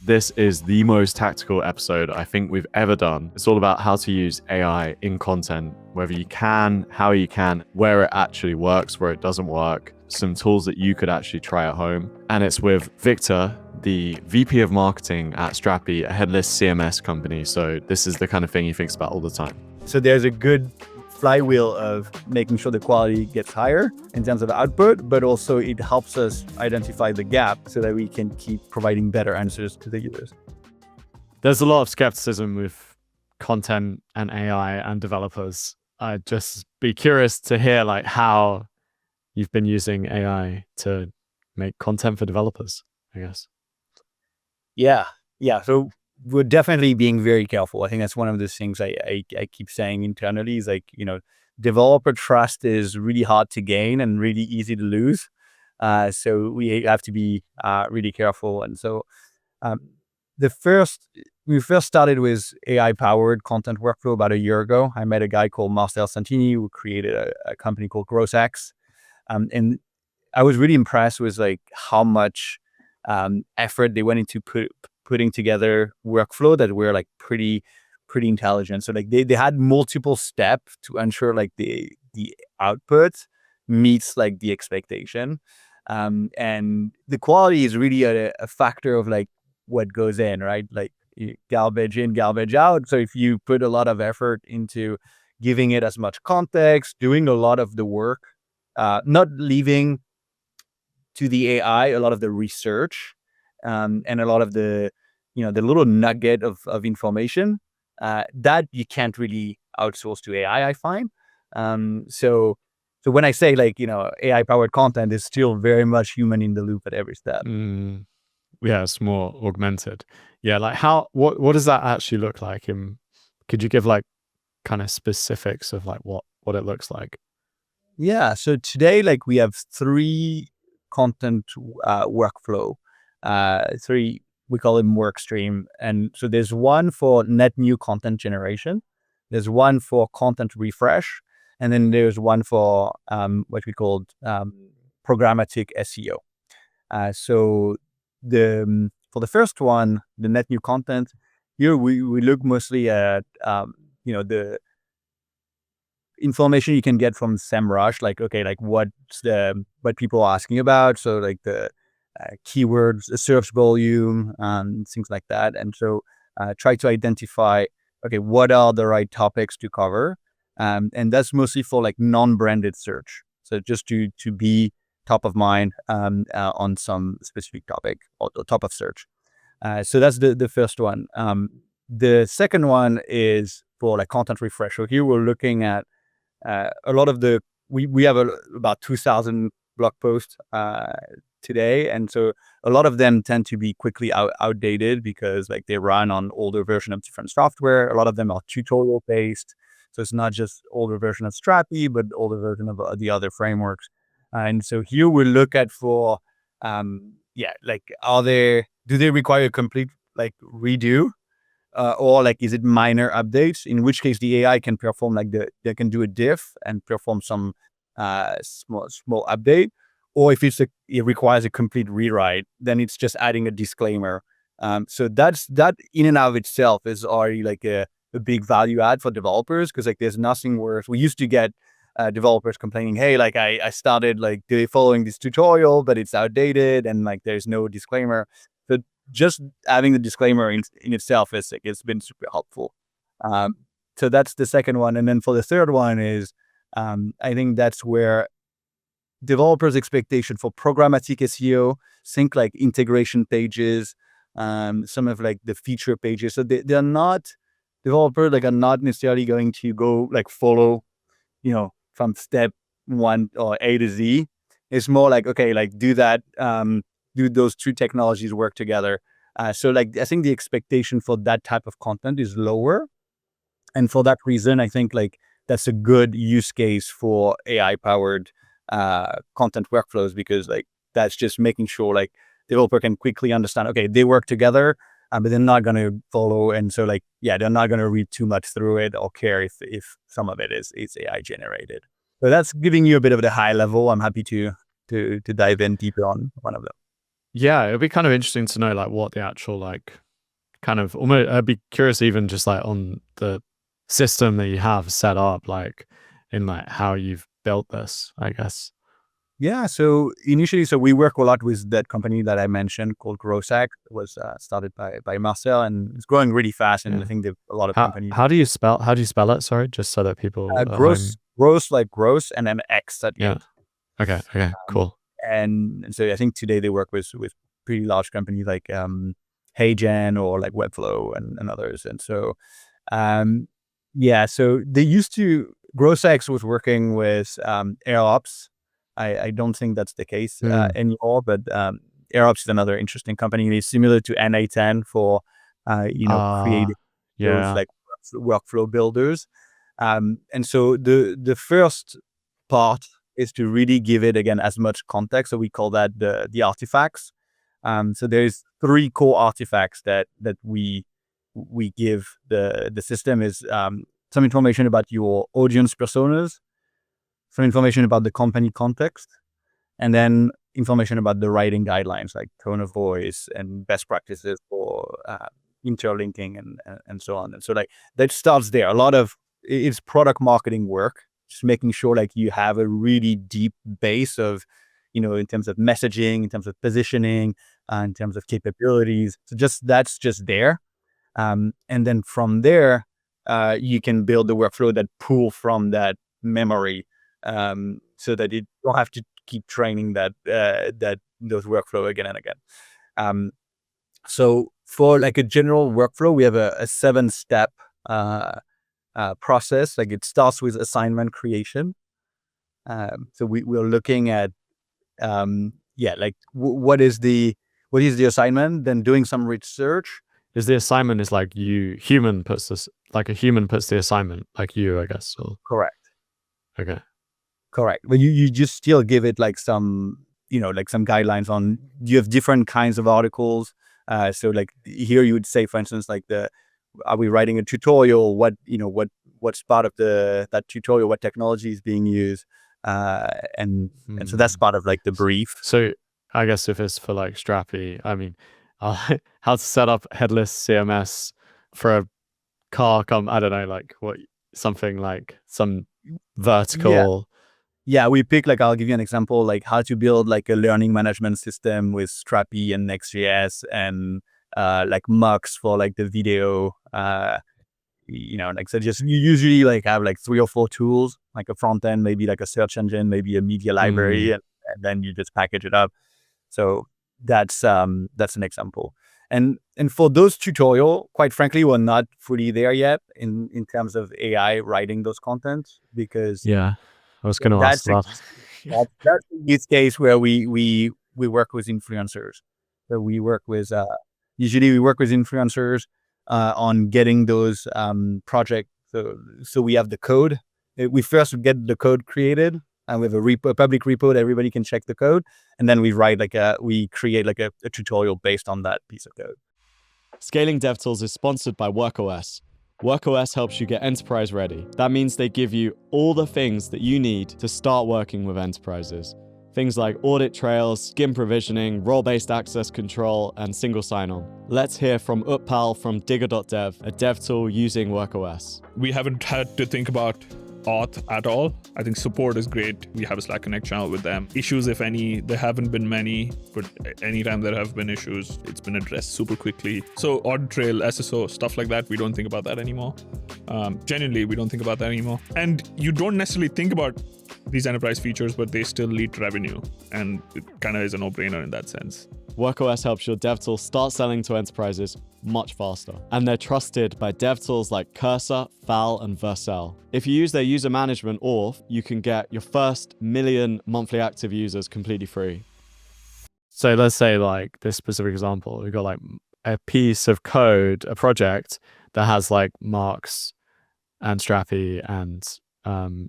This is the most tactical episode I think we've ever done. It's all about how to use AI in content, whether you can, how you can, where it actually works, where it doesn't work, some tools that you could actually try at home. And it's with Victor, the VP of marketing at Strapi, a headless CMS company. So this is the kind of thing he thinks about all the time. So there's a good flywheel of making sure the quality gets higher in terms of output, but also it helps us identify the gap so that we can keep providing better answers to the users. There's a lot of skepticism with content and AI and developers. I'd just be curious to hear like how you've been using AI to make content for developers, I guess. Yeah. So we're definitely being very careful. I think that's one of the things I keep saying internally is like, developer trust is really hard to gain and really easy to lose. So we have to be really careful. And so we first started with AI-powered content workflow about a year ago. I met a guy called Mastra who created a company called GrowthX. And I was really impressed with like how much effort they went into putting together workflow that were like pretty intelligent. So like they had multiple steps to ensure like the output meets like the expectation. And the quality is really a factor of like what goes in, right? Like garbage in, garbage out. So if you put a lot of effort into giving it as much context, doing a lot of the work, not leaving to the AI a lot of the research, and a lot of the little nugget of information that you can't really outsource to AI, I find. So when I say like, AI powered content is still very much human in the loop at every step. Yeah, it's more augmented. Yeah, like what does that actually look like? Could you give like kind of specifics of like what it looks like? Yeah, so today like we have three content workflow, three, we call them work stream. And so there's one for net new content generation, there's one for content refresh, and then there's one for what we called programmatic SEO. So for the first one, the net new content, here we look mostly at the information you can get from Semrush, like, okay, like what people are asking about. So like the keywords, the search volume, things like that. And so try to identify, okay, what are the right topics to cover? And that's mostly for like non-branded search. So just to be top of mind on some specific topic or top of search. So that's the first one. The second one is for like content refresh. So here we're looking at a lot of we have about 2,000 blog posts today, and so a lot of them tend to be quickly outdated because like they run on older version of different software. A lot of them are tutorial based, so it's not just older version of Strapi, but older version of the other frameworks. And so here we look at for like do they require a complete like redo? Or like, is it minor updates? In which case the AI can perform like they can do a diff and perform some small update. Or if it requires a complete rewrite, then it's just adding a disclaimer. So that in and of itself is already like a big value add for developers, because like there's nothing worse. We used to get developers complaining, hey, like I started like following this tutorial, but it's outdated and like there's no disclaimer. So just having the disclaimer in itself is like, it's been super helpful. So that's the second one. And then for the third one is, I think that's where developers' expectation for programmatic SEO, think like integration pages, some of like the feature pages. So they're not, developers like are not necessarily going to go like follow, from step one or A to Z. It's more like, okay, like do that, do those two technologies work together? So like, I think the expectation for that type of content is lower. And for that reason, I think like that's a good use case for AI powered content workflows, because like that's just making sure like developer can quickly understand, okay, they work together, but they're not going to follow. And so like, yeah, they're not going to read too much through it or care if some of it is AI generated. So that's giving you a bit of the high level. I'm happy to dive in deeper on one of them. Yeah, it'd be kind of interesting to know like what the actual like kind of almost. I'd be curious even just like on the system that you have set up, like in like how you've built this, I guess. Yeah. So initially, so we work a lot with that company that I mentioned called GrowSack. It was started by Marcel, and it's growing really fast. And I Yeah. think a lot of How companies. how do you spell it? Sorry, just so that people at Gross, home. gross like gross, and then X at the Yeah. end. Okay. Okay. Um, Cool. and so I think today they work with pretty large companies like HeyGen or like Webflow and others. And so um, yeah, so they used to GrowSex was working with AirOps. I don't think that's the case Hmm. anymore, but AirOps is another interesting company. It's similar to NA10 for creating those Yeah. like workflow builders. And so the first part is to really give it again as much context. So we call that the artifacts. So there's three core artifacts that we give the system is some information about your audience personas, some information about the company context, and then information about the writing guidelines like tone of voice and best practices for interlinking and so on. And so like that starts there. A lot of it's product marketing work, just making sure like you have a really deep base of, in terms of messaging, in terms of positioning, in terms of capabilities. So that's just there. And then from there, you can build the workflow that pull from that memory, so that you don't have to keep training those workflow again and again. Um, so for like a general workflow, we have a 7-step process. Like it starts with assignment creation. So we're looking at like what is the assignment? Then doing some research. Is the assignment is like you human puts this like a human puts the assignment like you, I guess. Or Correct. okay. Correct. But you just still give it like some, like some guidelines on, you have different kinds of articles. So like here you would say, for instance, like are we writing a tutorial? What's part of that tutorial? What technology is being used? And so that's part of like the brief. So I guess if it's for like Strapi, I mean, how to set up headless CMS for a car I don't know, like what something like some Yeah. vertical. Yeah, we pick like I'll give you an example, like how to build like a learning management system with Strapi and Next.js and like Mux for like the video. Like so just you usually like have like 3 or 4 tools, like a front end, maybe like a search engine, maybe a media library, and then you just package it up. So that's an example. And for those tutorial, quite frankly, we're not fully there yet in terms of AI writing those contents, because Yeah, I was going to ask that's a that. that's a use case where we work with influencers. So we work with usually we work with influencers on getting those projects. So we have the code. We first get the code created, and we have a public repo that everybody can check the code, and then we create like a tutorial based on that piece of code. Scaling DevTools is sponsored by WorkOS. WorkOS helps you get enterprise ready. That means they give you all the things that you need to start working with enterprises. Things like audit trails, skim provisioning, role-based access control, and single sign-on. Let's hear from Utpal from Digger.dev, a dev tool using WorkOS. We haven't had to think about auth at all. I think support is great. We have a Slack Connect channel with them. Issues, if any, there haven't been many, but anytime there have been issues, it's been addressed super quickly. So audit trail, SSO, stuff like that, we don't think about that anymore. Genuinely, we don't think about that anymore. And you don't necessarily think about these enterprise features, but they still lead to revenue. And it kind of is a no-brainer in that sense. WorkOS helps your dev tool start selling to enterprises much faster. And they're trusted by dev tools like Cursor, Fal, and Vercel. If you use their user management auth, you can get your first 1 million monthly active users completely free. So let's say like this specific example, we've got like a piece of code, a project that has like Marks and Strapi and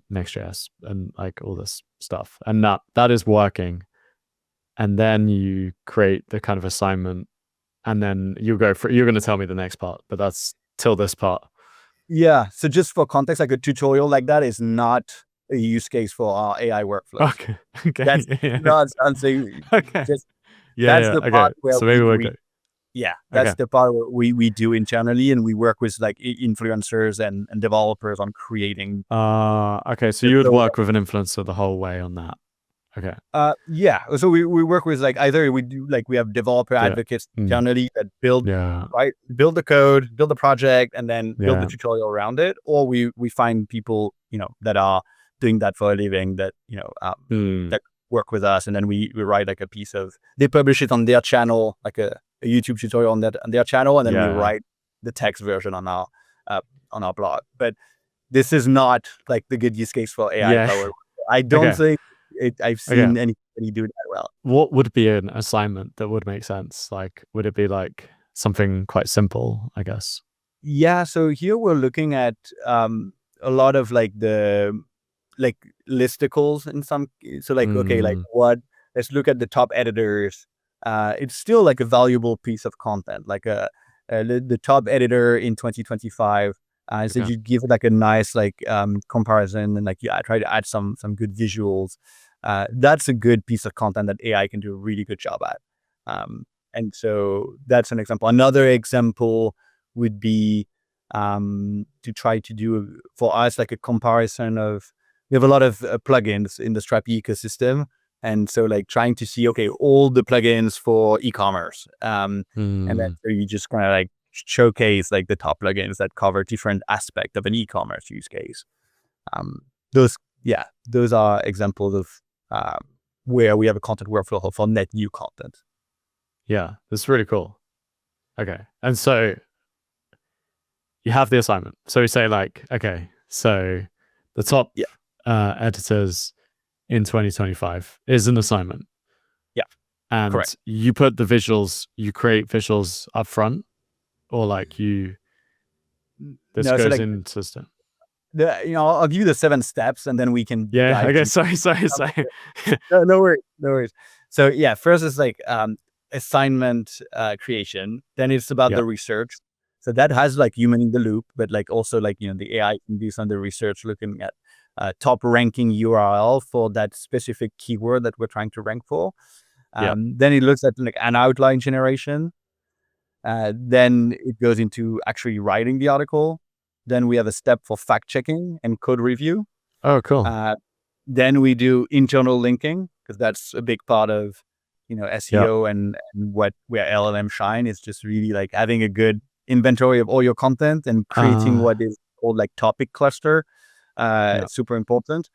Next.js and like all this stuff. And that is working. And then you create the kind of assignment, and then you're going to tell me the next part, but that's till this part. Yeah. So just for context, like a tutorial like that is not a use case for our AI workflows. Okay. Okay. That's yeah. not something. Okay. Just That's the Okay. part where So maybe we're we good. that's Okay. the part where we do internally, and we work with like influencers and developers on creating. Okay. So the you would flow. work with an influencer the whole way on that. Okay. Yeah. So we work with like either we do like we have developer Yeah. advocates internally that build Yeah. build the code, build the project, and then build the Yeah. tutorial around it, or we find people that are doing that for a living that that work with us, and then we write like a piece of, they publish it on their channel, like a YouTube tutorial on their channel, and then we write the text version on our blog. But this is not like the good use case for AI Yeah. powered. I don't Okay. think I've seen anybody do that well. What would be an assignment that would make sense? Like, would it be like something quite simple, I guess? Yeah, so here we're looking at a lot of like the like listicles in some. So like, okay, like let's look at the top editors. It's still like a valuable piece of content, like the top editor in 2025. So you give it like a nice like comparison, and like I try to add some good visuals. That's a good piece of content that AI can do a really good job at. And so that's an example. Another example would be to try to do for us like a comparison of, we have a lot of plugins in the Strapi ecosystem, and so like trying to see, okay, all the plugins for e-commerce, and then so you just kind of like showcase like the top plugins that cover different aspects of an e-commerce use case. Those are examples of where we have a content workflow for net new content. Yeah, that's really cool. Okay. And so you have the assignment. So we say like, okay, so the top editors in 2025 is an assignment. Yeah. And correct. You put the visuals, you create visuals up front, or like this goes like, into system. I'll give you the 7 steps, and then we can dive okay, sorry. No worries. So yeah, first is like assignment creation. Then it's about the research. So that has like human in the loop, but like also like the AI can do some of the research, looking at top ranking URL for that specific keyword that we're trying to rank for. Then it looks at like an outline generation. Then it goes into actually writing the article. Then we have a step for fact checking and code review. Oh, cool. Then we do internal linking, because that's a big part of SEO and where LLM shine is just really like having a good inventory of all your content and creating what is called like topic cluster. Super important.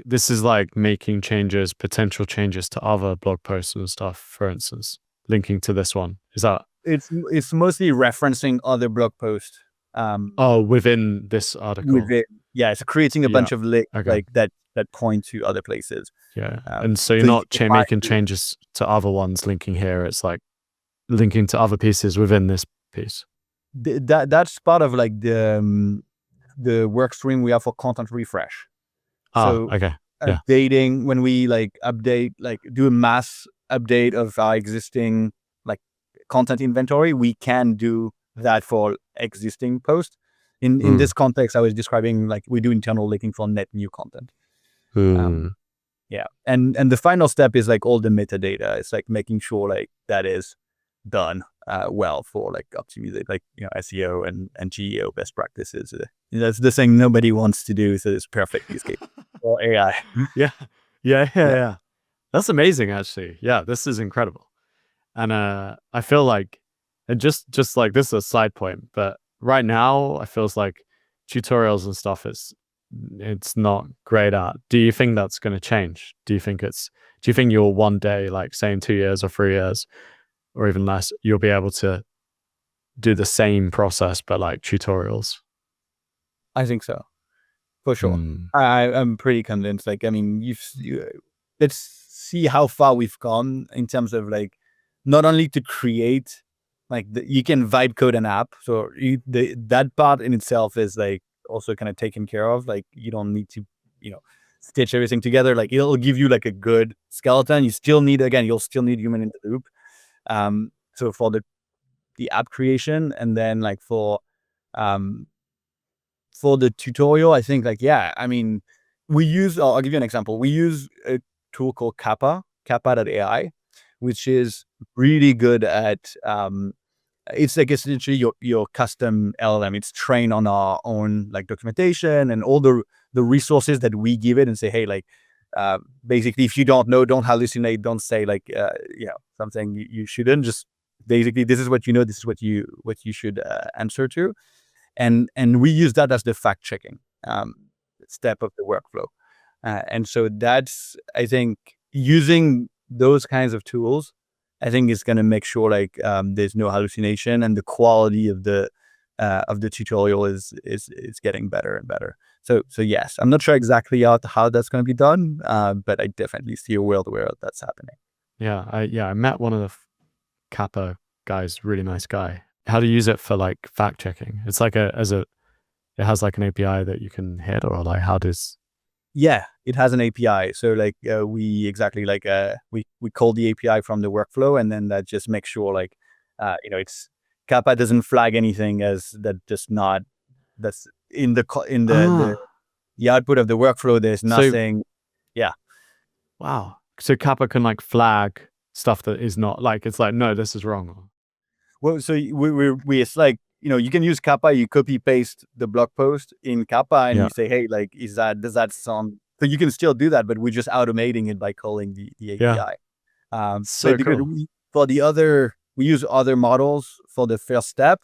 This is like making potential changes to other blog posts and stuff, for instance, linking to this one. Is that? It's mostly referencing other blog posts. Within this article. It's creating a bunch of links like that point to other places. Yeah, and so you're not making changes to other ones linking here. It's like linking to other pieces within this piece. That's part of like the work stream we have for content refresh. So updating, when we like update, like do a mass update of our existing like content inventory, we can do that for existing posts. In this context, I was describing like we do internal linking for net new content. And the final step is like all the metadata. It's like making sure like that is done well for like optimization, like SEO and GEO best practices. That's the thing nobody wants to do, so it's perfect use case for AI. Yeah. That's amazing, actually. Yeah, this is incredible. And I feel like, and just like this is a side point, but right now I feels like tutorials and stuff it's not great at. Do you think that's going to change? Do you think you'll one day, like say in 2 years or 3 years or even less, you'll be able to do the same process but like tutorials? I think so, for sure. I'm pretty convinced. Like, I mean, let's see how far we've gone in terms of like not only to create like you can vibe code an app, so that part in itself is like also kind of taken care of. Like you don't need to stitch everything together. Like it'll give you like a good skeleton. You'll still need human in the loop. So for the app creation, and then like for the tutorial, I think like I mean, I'll give you an example. We use a tool called Kapa.ai, which is really good at it's like essentially your custom LLM. It's trained on our own like documentation and all the resources that we give it, and say, hey, like basically, if you don't know, don't hallucinate, don't say like something you shouldn't. Just basically, this is what you know, this is what you should answer to, and we use that as the fact checking step of the workflow. And so that's, I think, using those kinds of tools, I think is going to make sure like there's no hallucination, and the quality of the tutorial is getting better and better. So yes, I'm not sure exactly how that's going to be done, but I definitely see a world where that's happening. Yeah, I met one of the Kappa guys, really nice guy. How to use it for like fact checking? It's like it has like an API that you can hit, or like how does? Yeah, it has an API. So like we call the API from the workflow, and then that just makes sure like it's Kappa doesn't flag anything as that, just not that's in the output of the workflow. There's nothing. Yeah. Wow. So Kappa can like flag stuff that is not like, it's like, no, this is wrong. Well, so we it's like, you can use Kappa, you copy paste the blog post in Kappa, and you say, hey, like, does that sound, so you can still do that, but we're just automating it by calling the API. So because cool. we use other models for the first step.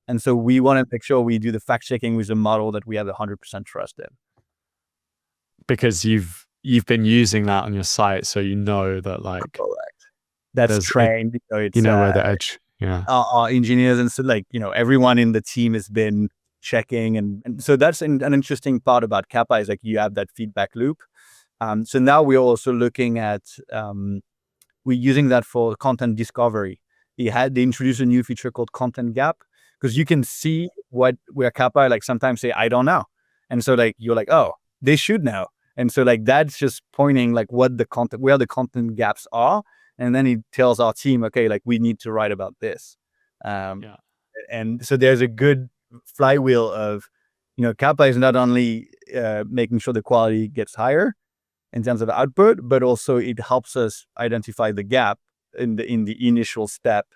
And so we want to make sure we do the fact checking with a model that we have 100% trust in. Because you've been using that on your site, so you know that like correct. That's trained. You know where the edge. Yeah. Our engineers, and so like everyone in the team has been checking, and so that's an interesting part about Kappa, is like you have that feedback loop. So now we're also looking at we're using that for content discovery. They introduced a new feature called Content Gap, because you can see where Kappa like sometimes say, I don't know, and so like you're like, oh, they should know. And so like that's just pointing like where the content gaps are. And then it tells our team, okay, like we need to write about this. And so there's a good flywheel of, Kappa is not only making sure the quality gets higher in terms of output, but also it helps us identify the gap in the initial step,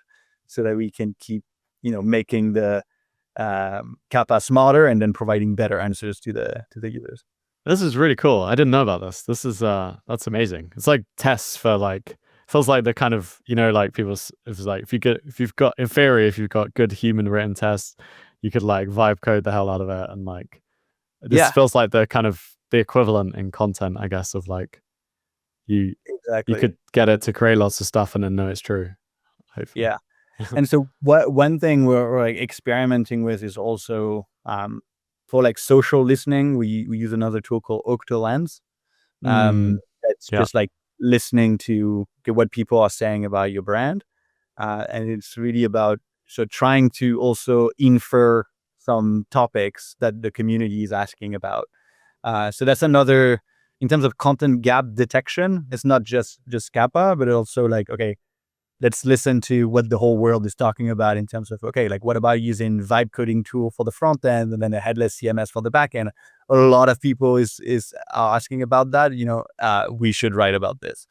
so that we can keep, making the Kappa smarter, and then providing better answers to the users. This is really cool. I didn't know about this. This is that's amazing. It's like tests for like, feels like the kind of, like people, it's like if you've got good human written tests, you could like vibe code the hell out of it, and like this feels like the kind of the equivalent in content, I guess, of like you could get it to create lots of stuff and then know it's true, hopefully. Yeah. And so one thing we're like experimenting with is also for like social listening, we use another tool called Octolens. It's just like listening to what people are saying about your brand, and it's really about trying to also infer some topics that the community is asking about. So that's another, in terms of content gap detection, it's not just Kappa, but also like, okay, let's listen to what the whole world is talking about in terms of, okay, like what about using vibe coding tool for the front end and then a headless CMS for the back end? A lot of people are asking about that. We should write about this.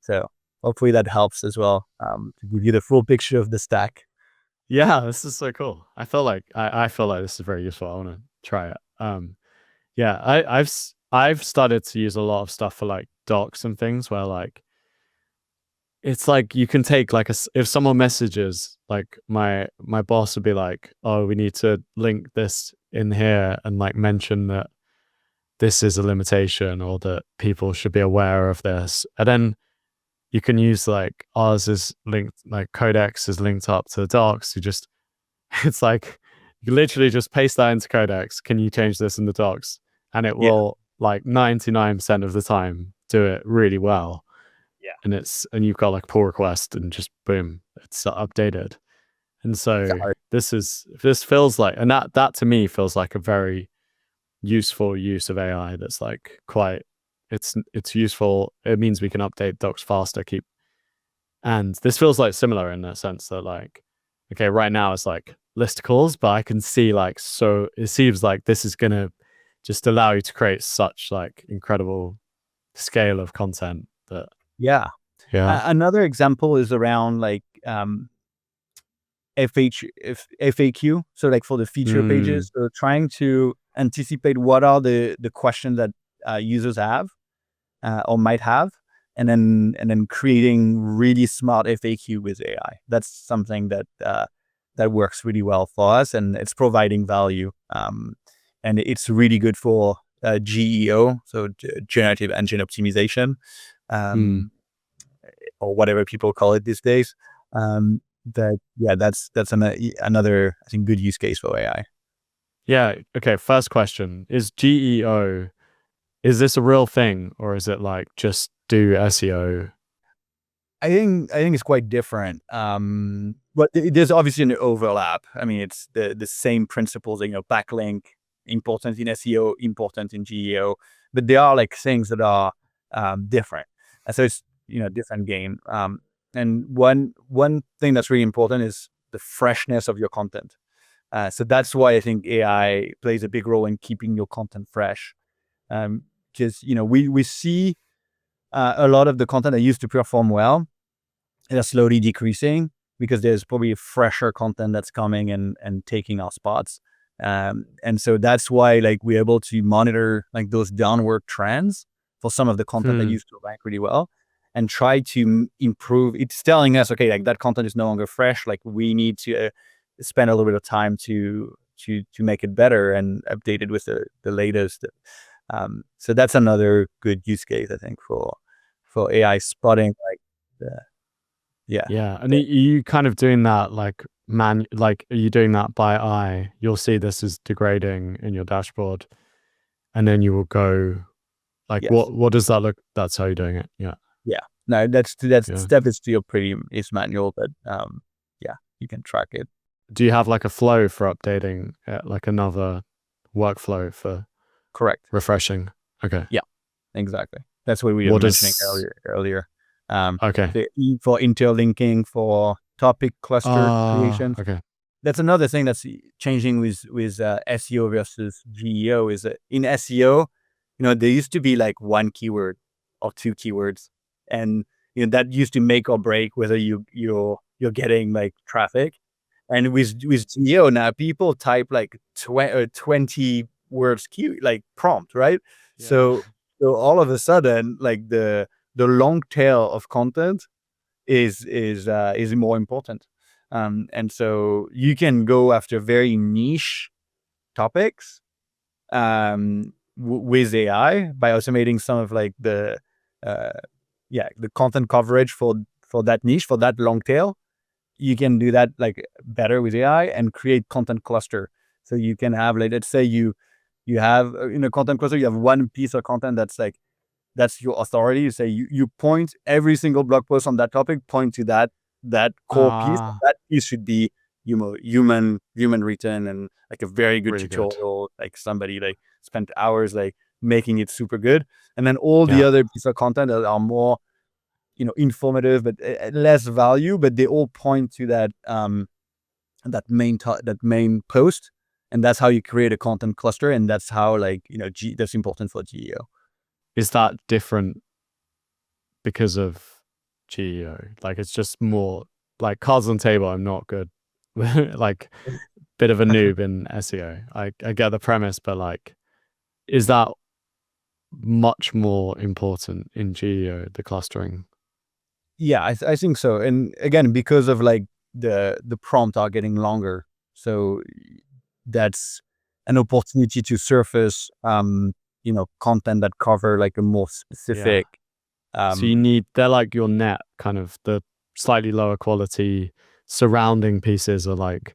So hopefully that helps as well, to give you the full picture of the stack. Yeah, this is so cool. I feel like this is very useful. I want to try it. I've started to use a lot of stuff for like docs and things where like, it's like you can take like if someone messages, like my boss would be like, oh, we need to link this in here and like mention that this is a limitation, or that people should be aware of this. And then you can use like ours is linked, like Codex is linked up to the docs. It's like you literally just paste that into Codex. Can you change this in the docs? And it will like 99% of the time do it really well. Yeah. And you've got like pull request, and just boom, it's updated. And so this feels like, and that to me feels like a very useful use of AI. That's like it's useful. It means we can update docs faster, and this feels like similar in the sense that like, okay, right now it's like listicles, but I can see like, so it seems like this is gonna just allow you to create such like incredible scale of content that. Yeah. Yeah. Another example is around like FAQ, so like for the feature pages, so trying to anticipate what are the questions that users have or might have, and then creating really smart FAQ with AI. That's something that that works really well for us, and it's providing value. And it's really good for GEO, so generative engine optimization, or whatever people call it these days. That's another, I think, good use case for AI. Yeah. Okay. First question is GEO. Is this a real thing, or is it like just do SEO? I think it's quite different. But there's obviously an overlap. I mean, it's the same principles. Backlink, important in SEO, important in GEO, but they are like things that are different. And so it's different game. And one thing that's really important is the freshness of your content. So that's why I think AI plays a big role in keeping your content fresh. Because we see a lot of the content that used to perform well, they're slowly decreasing because there's probably fresher content that's coming and taking our spots. And so that's why like we're able to monitor like those downward trends for some of the content that used to rank really well, and try to improve. It's telling us, okay, like that content is no longer fresh. Like we need to spend a little bit of time to make it better and update it with the latest. So that's another good use case, I think, for AI spotting like the. Yeah. And are you kind of doing that like are you doing that by eye? You'll see this is degrading in your dashboard, and then you will go like, Yes. what does that look? That's how you're doing it. Yeah. Yeah. No, that's step is still is manual, but you can track it. Do you have like a flow for updating, like another workflow for Correct refreshing? Okay. Yeah, exactly. That's what we were mentioning earlier. Okay. For interlinking, for topic cluster creation. Okay. That's another thing that's changing with SEO versus GEO. Is that in SEO, there used to be like one keyword or two keywords, and that used to make or break whether you're getting like traffic. And with GEO now, people type like 20 words like prompt, right? Yeah. So all of a sudden, like the long tail of content is more important. And so you can go after very niche topics with AI by automating some of like the content coverage for that niche, for that long tail. You can do that like better with AI and create content cluster. So you can have, like, let's say you have in a content cluster, you have one piece of content that's your authority. You say you point every single blog post on that topic, point to that core piece. That piece should be human written and like a very good really tutorial. Like somebody like spent hours like making it super good. And then all the other pieces of content that are more informative but less value, but they all point to that that main post, and that's how you create a content cluster, and that's how like that's important for GEO. Is that different because of GEO? Like it's just more like cards on the table. I'm not good, like bit of a noob in SEO. I get the premise, but like, is that much more important in GEO, the clustering? Yeah, I think so. And again, because of like the prompt are getting longer, so that's an opportunity to surface content that cover like a more specific. So they're like your net, kind of the slightly lower quality surrounding pieces are like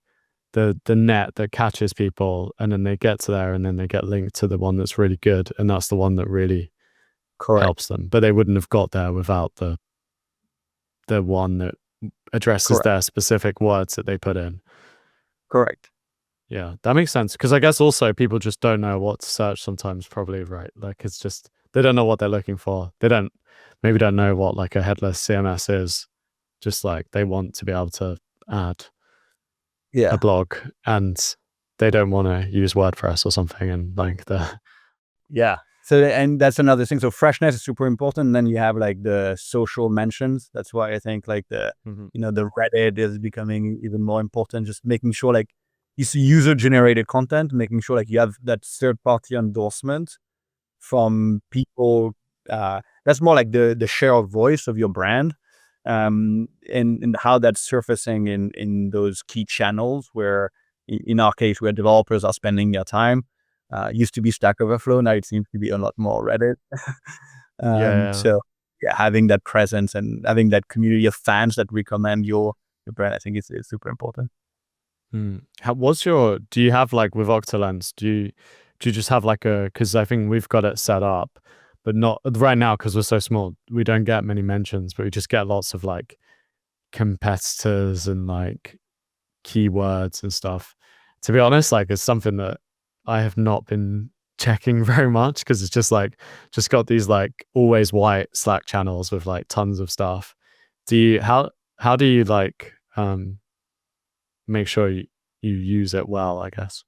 the net that catches people, and then they get to there, and then they get linked to the one that's really good, and that's the one that really helps them. But they wouldn't have got there without the one that addresses their specific words that they put in. Correct. Yeah, that makes sense. Because I guess also people just don't know what to search sometimes, probably, right? Like it's just, they don't know what they're looking for. They maybe don't know what like a headless CMS is. Just like they want to be able to add a blog, and they don't want to use WordPress or something. And like So, and that's another thing. So freshness is super important. And then you have like the social mentions. That's why I think like the Reddit is becoming even more important. Just making sure like it's user generated content, making sure like you have that third party endorsement from people. That's more like the share of voice of your brand, and how that's surfacing in those key channels where, in our case, where developers are spending their time. Used to be Stack Overflow, now it seems to be a lot more Reddit. Yeah. So yeah, having that presence and having that community of fans that recommend your brand, I think it's super important. Do you have like with Octolens, do you just have like because I think we've got it set up, but not right now because we're so small, we don't get many mentions, but we just get lots of like competitors and like keywords and stuff. To be honest, like it's something that I have not been checking very much because it's just got these like always white Slack channels with like tons of stuff. How do you like make sure you use it well, I guess?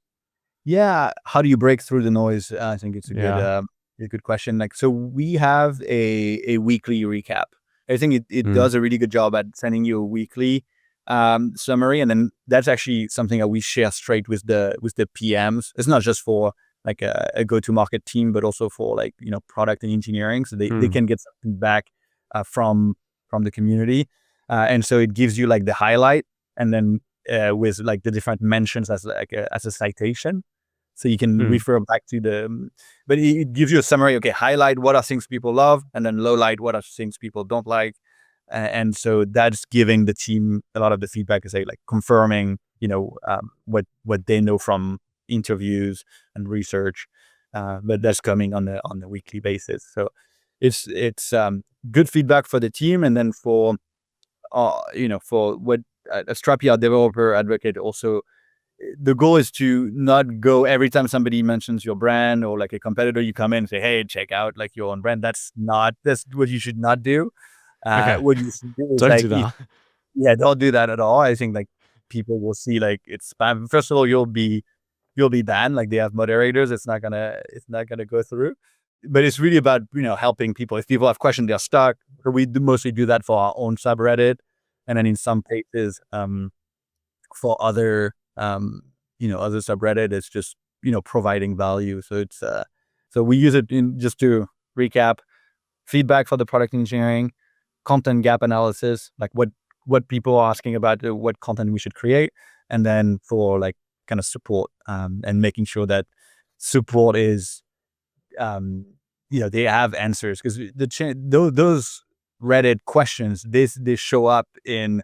Yeah, how do you break through the noise? I think it's a good question. Like, so we have a weekly recap. I think it does a really good job at sending you a weekly summary, and then that's actually something that we share straight with the PMs. It's not just for like a go-to-market team, but also for like product and engineering, so they can get something back from the community, and so it gives you like the highlight, and then with like the different mentions as a citation. So you can refer back to but it gives you a summary. Okay, highlight what are things people love, and then lowlight what are things people don't like. And so that's giving the team a lot of the feedback, is like confirming, what they know from interviews and research. But that's coming on the weekly basis. So it's good feedback for the team, and then for what Strapi, our developer advocate, also the goal is to not go every time somebody mentions your brand or like a competitor, you come in and say, hey, check out like your own brand. That's what you should not do. Okay. What you should do is Don't like, do that. don't do that at all. I think like people will see like it's spam. First of all, you'll be banned. Like they have moderators. It's not gonna go through. But it's really about, helping people. If people have questions, they're stuck. Or we mostly do that for our own subreddit. And then in some cases, for other subreddit, it's just, providing value. So it's, so we use it just to recap, feedback for the product engineering, content gap analysis, like what people are asking about, what content we should create. And then for like kind of support, and making sure that support is, they have answers, because those Reddit questions, they show up in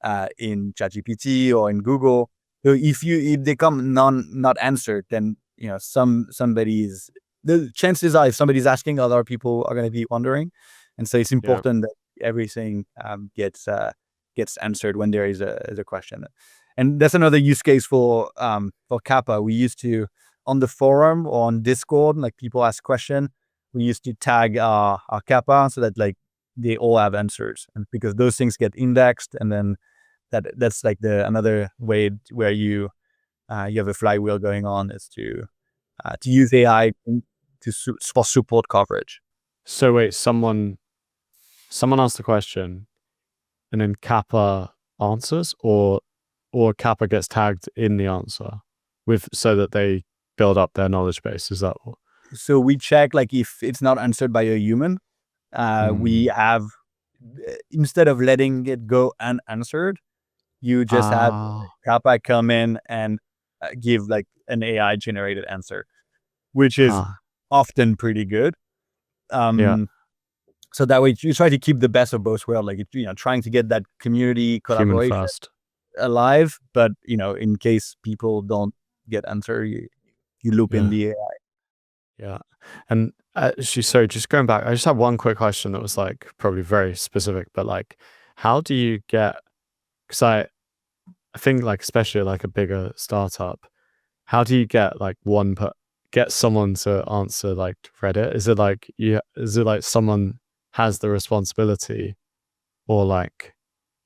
ChatGPT or in Google. So if they come not answered, then the chances are, if somebody's asking, other people are going to be wondering, and so it's important that everything gets answered when there is a question. And that's another use case for Kappa. We used to, on the forum or on Discord, like people ask question, we used to tag our Kappa so that like they all have answers, and because those things get indexed, and then that's like another way where you have a flywheel going on, is to use AI for support coverage. So wait, someone asks the question, and then Kappa answers, or Kappa gets tagged in the answer so that they build up their knowledge base. Is that what? So we check like if it's not answered by a human, we have, instead of letting it go unanswered, you just have Kappa come in and give like an AI generated answer, which is often pretty good. So that way you try to keep the best of both worlds, like, trying to get that community collaboration alive, but in case people don't get answer, you loop in the AI. Yeah. And sorry, just going back, I just have one quick question that was like probably very specific, but like, how do you get, because I think like, especially like a bigger startup, how do you get like get someone to answer like Reddit? Is it like someone has the responsibility, or like,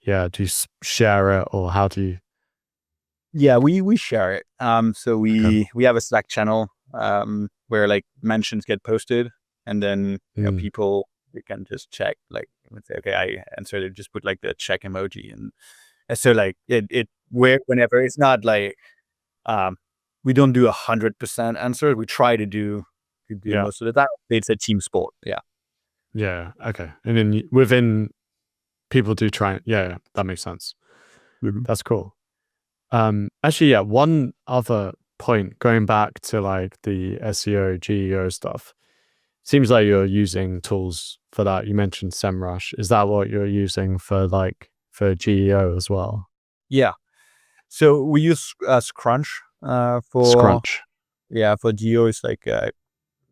do you share it, or how do you? Yeah, we share it. So we have a Slack channel where like mentions get posted, and then people, you can just check, like, let's say, okay, I answered it, just put like the check emoji, and so like whenever it's not like we don't do 100% answer, we try to do most of the time. It's a team sport. Yeah. Okay. And then within people do try. Yeah, that makes sense. That's cool. Actually, yeah. One other point, going back to like the SEO, GEO stuff. Seems like you're using tools for that. You mentioned Semrush. Is that what you're using for GEO as well? Yeah. So we use Scrunch for Scrunch. Yeah, for GEO. It's like a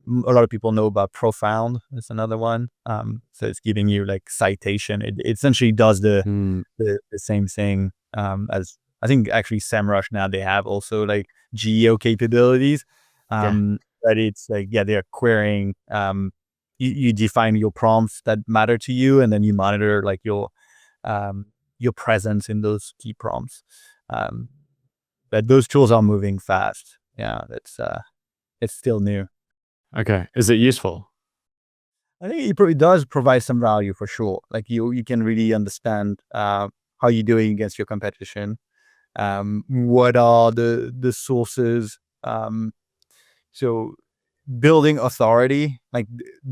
lot of people know about Profound. It's another one. So it's giving you like citation. It essentially does the same thing as, I think, actually Semrush now. They have also like GEO capabilities. But it's like, they're querying. You define your prompts that matter to you, and then you monitor like your presence in those key prompts. But those tools are moving fast. Yeah, it's still new. Okay. Is it useful? I think it does provide some value for sure. Like you can really understand how you're doing against your competition. What are the sources? So building authority, like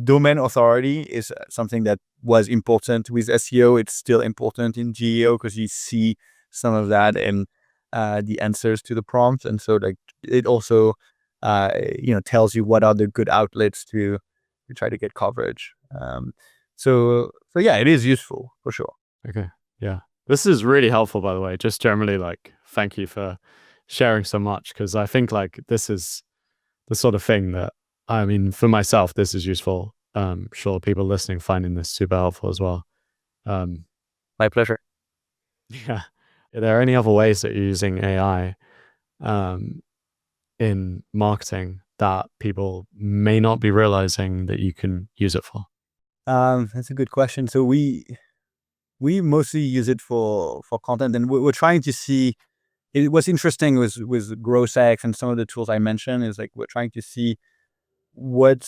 domain authority, is something that was important with SEO. It's still important in GEO because you see some of that in the answers to the prompts, and so like it also tells you what are the good outlets to try to get coverage. So yeah, it is useful for sure. Okay. Yeah. This is really helpful, by the way. Just generally, like, thank you for sharing so much, because I think like this is the sort of thing that, I mean, for myself, this is useful. Sure, people listening finding this super helpful as well. My pleasure. Yeah. Are there any other ways that you're using AI in marketing that people may not be realizing that you can use it for? That's a good question. So we mostly use it for content, and we're trying to see. What's interesting with GrowSex and some of the tools I mentioned is like we're trying to see what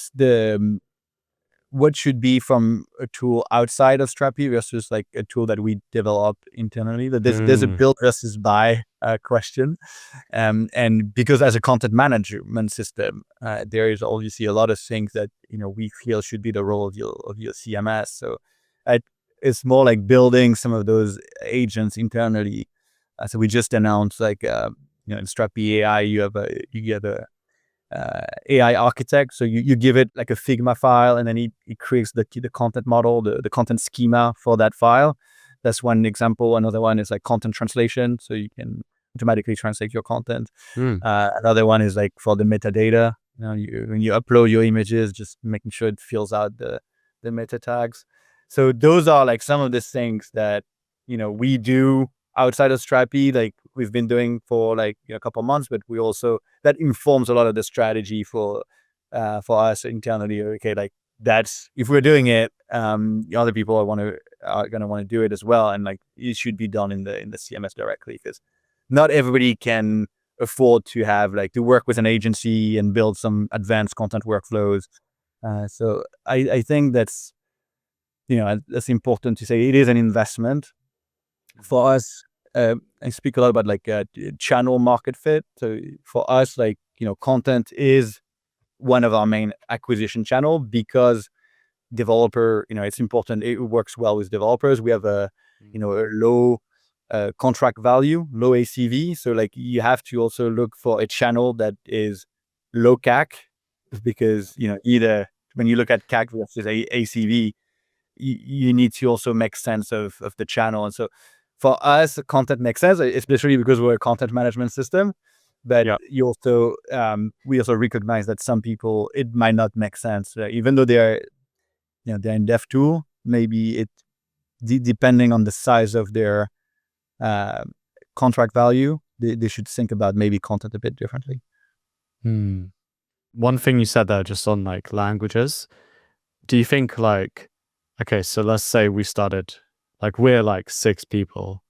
should be from a tool outside of Strapi versus like a tool that we develop internally. That there's a build versus buy question, and because as a content management system, there is obviously a lot of things that we feel should be the role of your CMS. So it's more like building some of those agents internally. So we just announced like in Strapi.ai you get a AI architect. So you give it like a Figma file, and then it creates the content model, the content schema for that file. That's one example. Another one is like content translation, so you can automatically translate your content. Another one is like for the metadata. When you upload your images, just making sure it fills out the meta tags. So those are like some of the things that we do outside of Strapi, like we've been doing for like a couple of months, but we also, that informs a lot of the strategy for us internally. Okay, like that's, if we're doing it, other people are gonna want to do it as well, and like it should be done in the CMS directly, because not everybody can afford to have like to work with an agency and build some advanced content workflows. So I think that's important to say. It is an investment for us. I speak a lot about like channel market fit. So for us, like content is one of our main acquisition channel, because developer, it's important. It works well with developers. We have a low contract value, low ACV. So like you have to also look for a channel that is low CAC, because either when you look at CAC versus ACV, you need to also make sense of the channel. And so for us, content makes sense, especially because we're a content management system. But you also, we also recognize that some people, it might not make sense, even though they're in dev tool. Maybe it, depending on the size of their contract value, they should think about maybe content a bit differently. One thing you said there, just on like languages, do you think like, okay, so let's say we started, like we're like 6 people,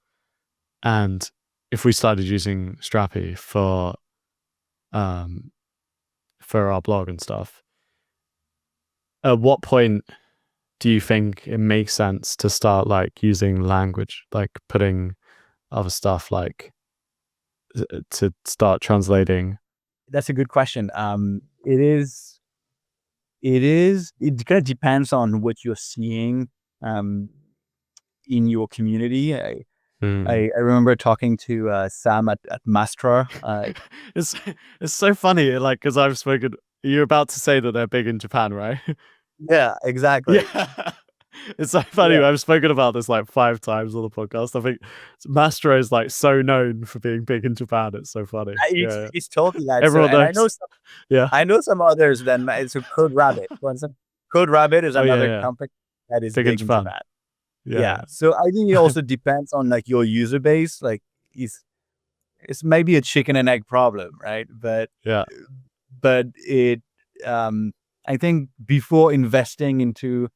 and if we started using Strapi for for our blog and stuff. At what point do you think it makes sense to start like using language, like putting other stuff like to start translating? That's a good question. It kind of depends on what you're seeing in your community. I remember talking to Sam at Mastra. It's so funny, like, because I've spoken. You're about to say that they're big in Japan, right? Yeah, exactly. Yeah. It's so funny. Yeah. I've spoken about this like 5 times on the podcast. I think Mastra is like so known for being big in Japan. It's so funny. It's totally that. Everyone And knows. I know some others. Then it's a Code Rabbit. For instance, Code Rabbit is another company that is big in Japan. Yeah. So I think it also depends on like your user base. Like it's maybe a chicken and egg problem, right? But it I think before investing into,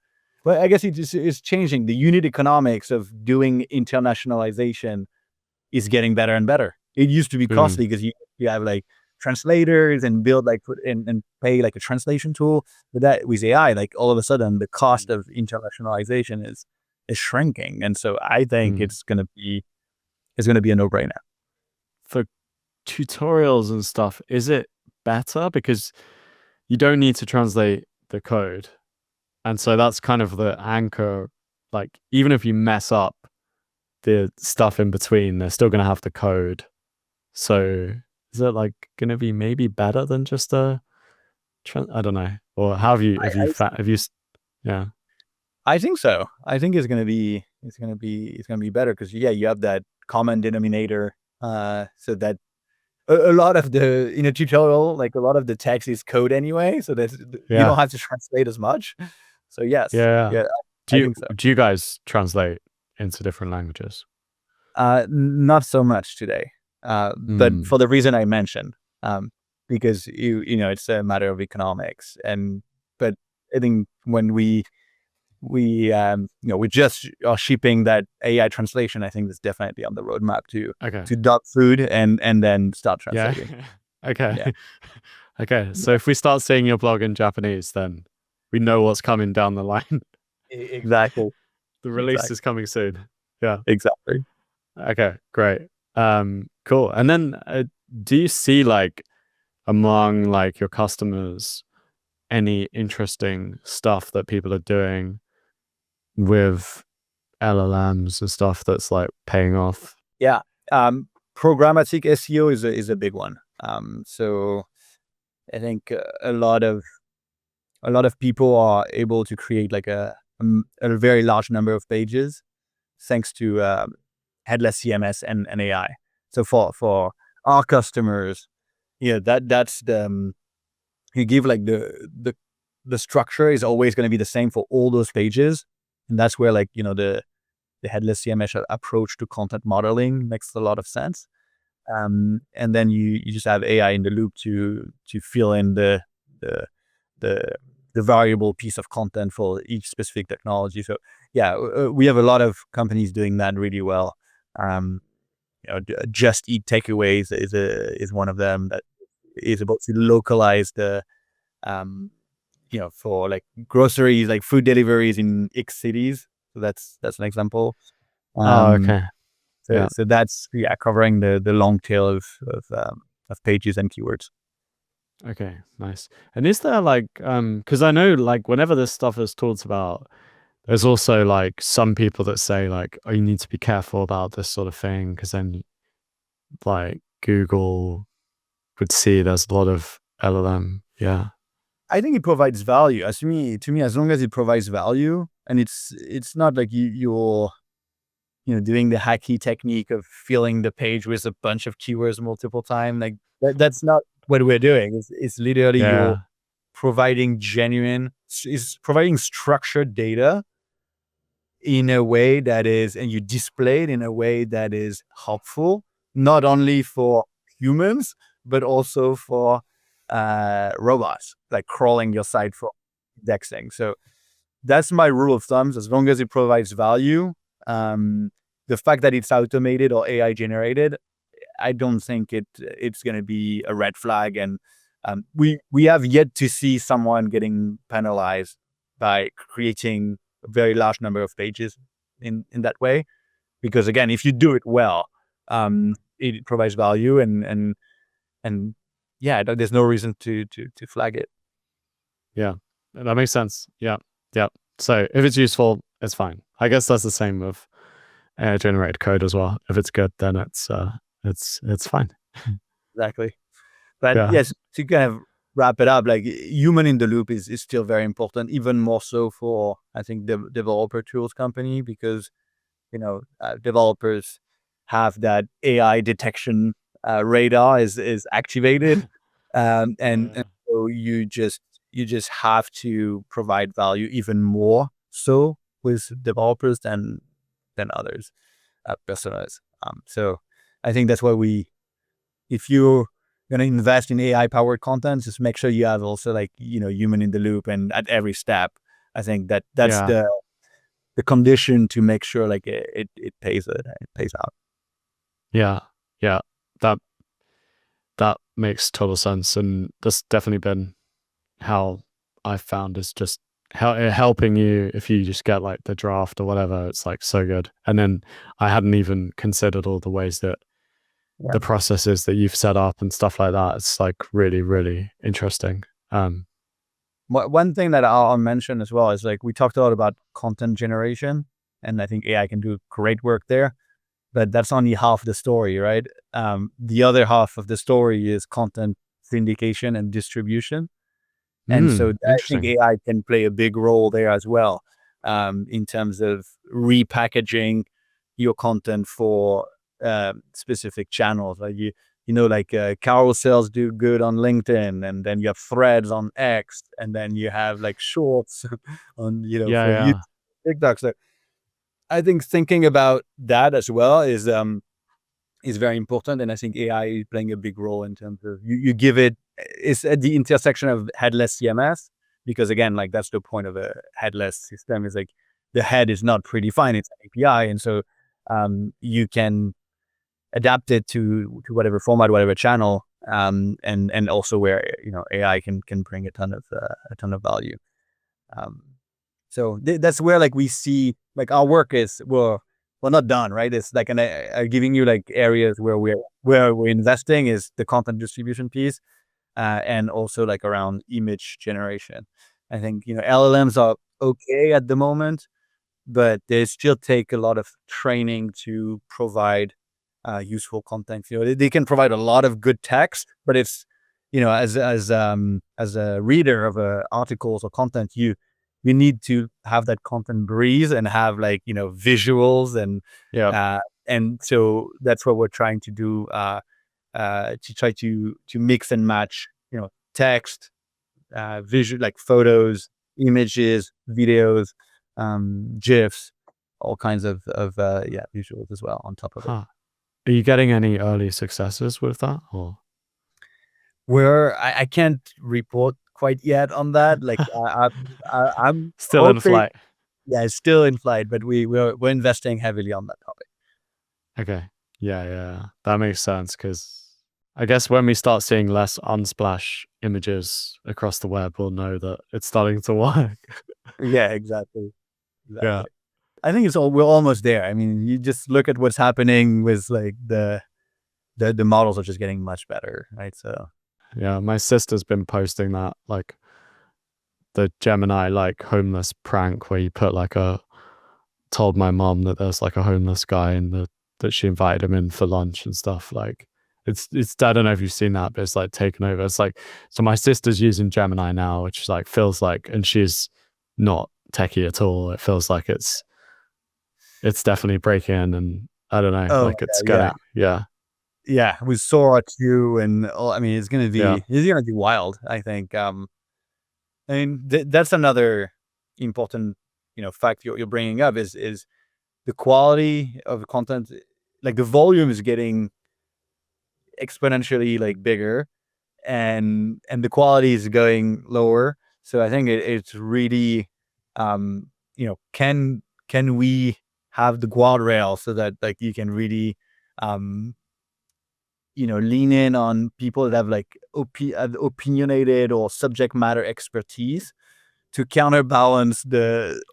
well, I guess it's changing. The unit economics of doing internationalization is getting better and better. It used to be costly because you have like translators and build like and pay like a translation tool. But that with AI, like all of a sudden the cost of internationalization is shrinking. And so I think it's gonna be a no-brainer. For tutorials and stuff, is it better because you don't need to translate the code? And so that's kind of the anchor. Like, even if you mess up the stuff in between, they're still going to have the code. So is it like going to be maybe better than just I don't know. Or have you, yeah. I think so. I think it's going to be better because you have that common denominator. So that a lot of in a tutorial, like a lot of the text is code anyway. So that you don't have to translate as much. So yes. Yeah. Do you guys translate into different languages? Not so much today. But for the reason I mentioned, because it's a matter of economics. But I think when we just are shipping that AI translation, I think that's definitely on the roadmap to dog food and then start translating. Okay. So if we start seeing your blog in Japanese, then we know what's coming down the line. Exactly. The release is coming soon. Yeah. Exactly. Okay, great. Cool. And then do you see like among like your customers any interesting stuff that people are doing with LLMs and stuff that's like paying off? Yeah. Programmatic SEO is a big one. So I think a lot of people are able to create like a very large number of pages thanks to headless CMS and AI. So for our customers, that's you give like the structure is always going to be the same for all those pages, and that's where like the headless CMS approach to content modeling makes a lot of sense. And then you just have AI in the loop to fill in the variable piece of content for each specific technology. So we have a lot of companies doing that really well. Just Eat Takeaways is one of them that is able to localize the for like groceries, like food deliveries in X cities. So that's an example. So that's covering the long tail of pages and keywords. Okay, nice. And is there like because I know like whenever this stuff is talked about, there's also like some people that say like, oh, you need to be careful about this sort of thing because then like Google would see there's a lot of LLM. Yeah. I think it provides value. To me, as long as it provides value, and it's not like you're doing the hacky technique of filling the page with a bunch of keywords multiple times. Like that's not what we're doing. It's literally you're providing providing structured data in a way that is, and you display it in a way that is helpful, not only for humans, but also for robots, like crawling your site for indexing. So that's my rule of thumb. As long as it provides value, the fact that it's automated or AI generated, I don't think it's going to be a red flag. And We have yet to see someone getting penalized by creating a very large number of pages in that way, because again, if you do it well, it provides value, and yeah, there's no reason to flag it. Yeah, that makes sense. Yeah. So if it's useful, it's fine. I guess that's the same with generated code as well. If it's good, then it's fine. Exactly. But Yeah. yes, to kind of wrap it up, like human in the loop is still very important, even more so for, I think, the developer tools company, because developers have that AI detection radar is activated, and so you just have to provide value even more so with developers than others personas. So I think that's why if you're going to invest in AI powered content, just make sure you have also like human in the loop, and at every step. I think that's Yeah. the condition to make sure like it pays out. Yeah. That makes total sense, and that's definitely been how I found is just helping you if you just get like the draft or whatever. It's like so good, and then I hadn't even considered all the ways that the processes that you've set up and stuff like that. It's like really, really interesting. One thing that I'll mention as well is like we talked a lot about content generation, and I think AI can do great work there, but that's only half the story, right? The other half of the story is content syndication and distribution. And so I think Interesting. AI can play a big role there as well, in terms of repackaging your content for specific channels. Like like carousels do good on LinkedIn, and then you have threads on X, and then you have like shorts on Yeah, for YouTube, yeah, TikTok. So I think thinking about that as well is very important, and I think AI is playing a big role in terms of you give it's at the intersection of headless CMS, because again, like that's the point of a headless system, is like the head is not predefined, it's an API, and so you can adapt it to whatever format, whatever channel, and also where AI can bring a ton of value. So that's where like we see like our work is we're not done, right? It's like giving you like areas where we're investing is the content distribution piece, and also like around image generation. I think LLMs are okay at the moment, but they still take a lot of training to provide useful content. They can provide a lot of good text, but it's as a reader of articles or content, you need to have that content breathe and have like visuals, yeah. and so that's what we're trying to do, to try to mix and match text, visual, like photos, images, videos, GIFs, all kinds of visuals as well on top of it. Huh. Are you getting any early successes with that, or? Where I can't report quite yet on that. Like I'm Still in hoping, flight? yeah, it's still in flight, but we're investing heavily on that topic. Okay. Yeah. That makes sense, because I guess when we start seeing less Unsplash images across the web, we'll know that it's starting to work. Yeah, exactly. Yeah. I think we're almost there. I mean, you just look at what's happening with like the models are just getting much better, right? So Yeah. My sister's been posting that, like the Gemini, like homeless prank where you put like told my mom that there's like a homeless guy and that she invited him in for lunch and stuff. Like it's, I don't know if you've seen that, but it's like taken over. It's like, so my sister's using Gemini now, which like feels like, and she's not techie at all. It feels like it's definitely breaking in, and I don't know, oh like it's yeah, getting, yeah, with Sora too, and I mean, it's gonna yeah. be wild. I think. I mean, that's another important fact you're bringing up is the quality of content. Like the volume is getting exponentially like bigger, and the quality is going lower. So I think it's really, can we have the guardrail so that like you can really lean in on people that have like opinionated or subject matter expertise to counterbalance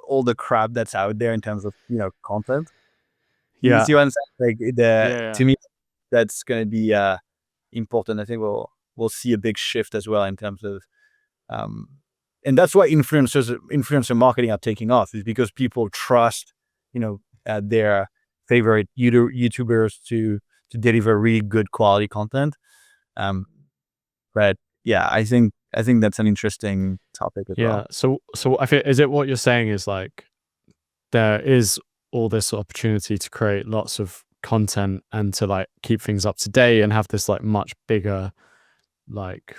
all the crap that's out there in terms of content. You Yeah. see what I'm saying? Like Yeah. to me, that's going to be important. I think we'll see a big shift as well in terms of, and that's why influencer marketing are taking off, is because people trust, their favorite YouTubers to deliver really good quality content. But yeah, I think that's an interesting topic as well. So I think, is it what you're saying is like there is all this opportunity to create lots of content and to like keep things up to date and have this like much bigger like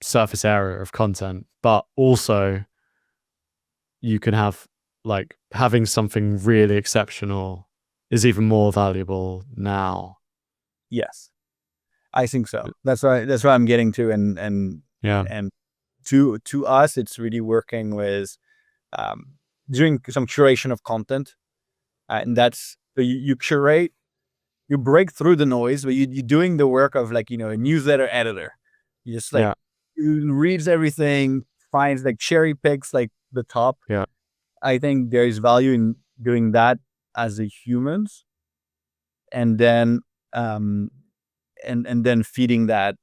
surface area of content, but also you can have like having something really exceptional is even more valuable now. Yes, I think so. That's why I'm getting to, and to us, it's really working with doing some curation of content, and that's you curate, you break through the noise, but you're doing the work of like a newsletter editor. You just like you reads everything, finds like cherry picks like the top. Yeah, I think there is value in doing that as a humans, and then and then feeding that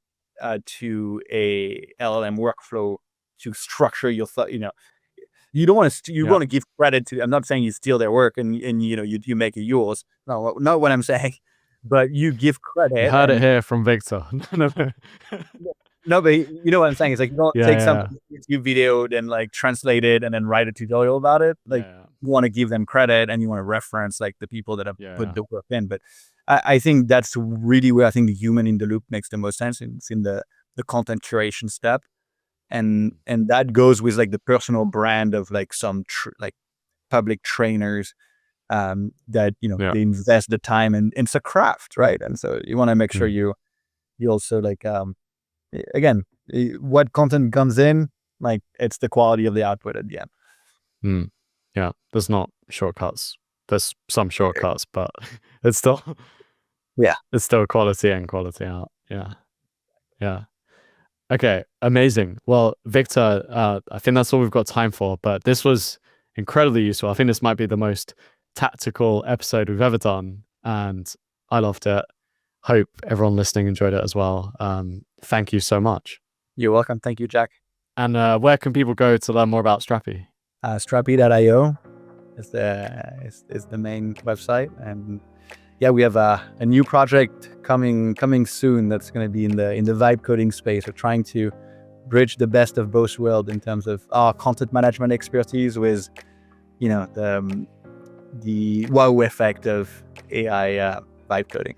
to a LLM workflow to structure your thought. You don't want to. You want to give credit to. I'm not saying you steal their work and you make it yours. No, not what I'm saying. But you give credit. You heard it here from Victor. No, but you know what I'm saying. It's like you don't take some YouTube video, then like translate it, and then write a tutorial about it. Like you want to give them credit, and you want to reference like the people that have put the work in. But I think that's really where I think the human in the loop makes the most sense. It's in the content curation step, and that goes with like the personal brand of like some like public trainers that they invest the time, and it's a craft, right? And so you want to make sure you also like again, what content comes in, like it's the quality of the output at the end. Yeah, there's not shortcuts. There's some shortcuts, but it's still it's still quality in, quality out. Yeah. Okay, amazing. Well, Victor, I think that's all we've got time for, but this was incredibly useful. I think this might be the most tactical episode we've ever done, and I loved it. Hope everyone listening enjoyed it as well. Thank you so much. You're welcome. Thank you, Jack. And where can people go to learn more about Strapi? Strapi.io is the main website, and we have a new project coming soon that's going to be in the vibe coding space. We're trying to bridge the best of both worlds in terms of our content management expertise with the wow effect of AI vibe coding.